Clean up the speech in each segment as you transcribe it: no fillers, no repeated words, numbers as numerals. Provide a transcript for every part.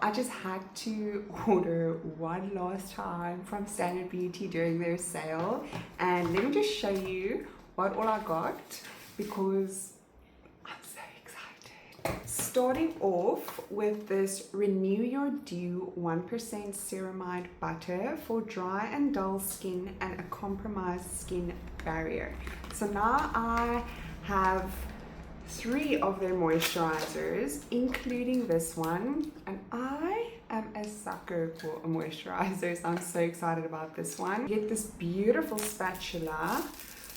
I just had to order one last time from Standard Beauty during their sale, and let me just show you what all I got because I'm so excited. Starting off with this Renew Your Dew 1% ceramide butter for dry and dull skin and a compromised skin barrier. So now I have 3 of their moisturizers, including this one, and I am a sucker for a moisturizer, so I'm so excited about this one. You get this beautiful spatula,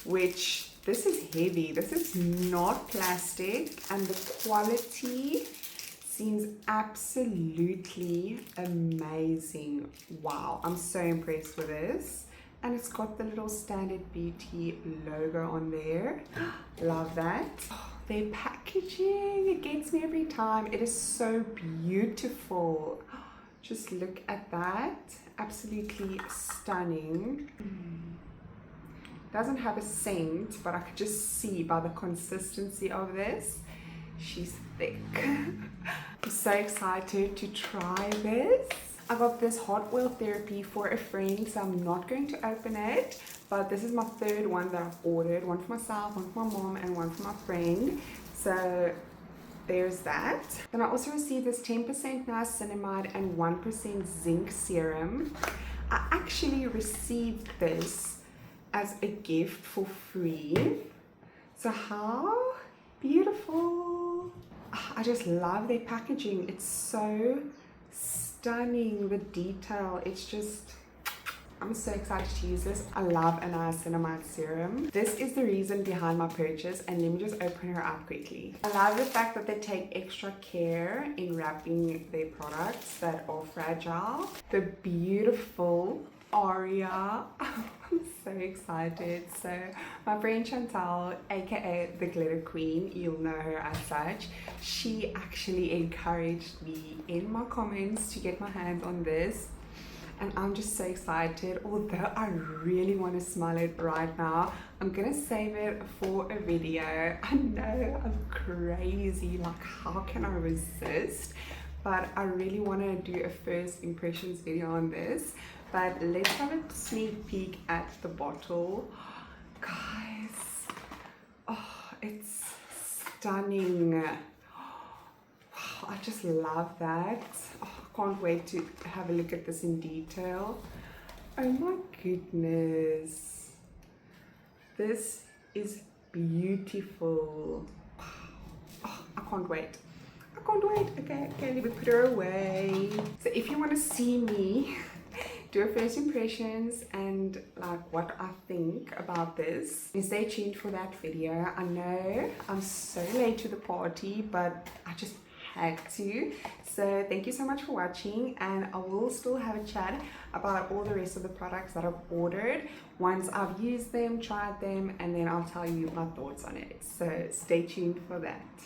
which this is heavy. This is not plastic, and the quality seems absolutely amazing. Wow, I'm so impressed with this. And it's got the little Standard Beauty logo on there. Love that. Their packaging, it gets me every time. It is so beautiful. Just look at that. Absolutely stunning. Doesn't have a scent, but I could just see by the consistency of this, she's thick. I'm so excited to try this. I got this hot oil therapy for a friend, so I'm not going to open it, but this is my 3rd one that I've ordered. One for myself, one for my mom, and one for my friend. So there's that. Then I also received this 10% niacinamide and 1% zinc serum. I actually received this as a gift for free. So how beautiful. I just love their packaging. It's so stunning, the detail. It's just, I'm so excited to use this. I love a niacinamide serum. This is the reason behind my purchase, and let me just open her up quickly. I love the fact that they take extra care in wrapping their products that are fragile. The beautiful Aria. I'm so excited. So my friend Chantal, aka the Glitter Queen, you'll know her as such, she actually encouraged me in my comments to get my hands on this, and I'm just so excited. Although I really want to smell it right now, I'm gonna save it for a video. I know I'm crazy, like how can I resist? But I really want to do a first impressions video on this. But let's have a sneak peek at the bottle. Guys, oh, it's stunning. Wow, I just love that. Oh, I can't wait to have a look at this in detail. Oh my goodness. This is beautiful. Wow. Oh, I can't wait. I can't wait. Okay, let me put her away. So if you want to see me do a first impressions and like what I think about this, stay tuned for that video. I know I'm so late to the party, but I just had to. So thank you so much for watching, and I will still have a chat about all the rest of the products that I've ordered once I've used them, tried them, and then I'll tell you my thoughts on it. So stay tuned for that.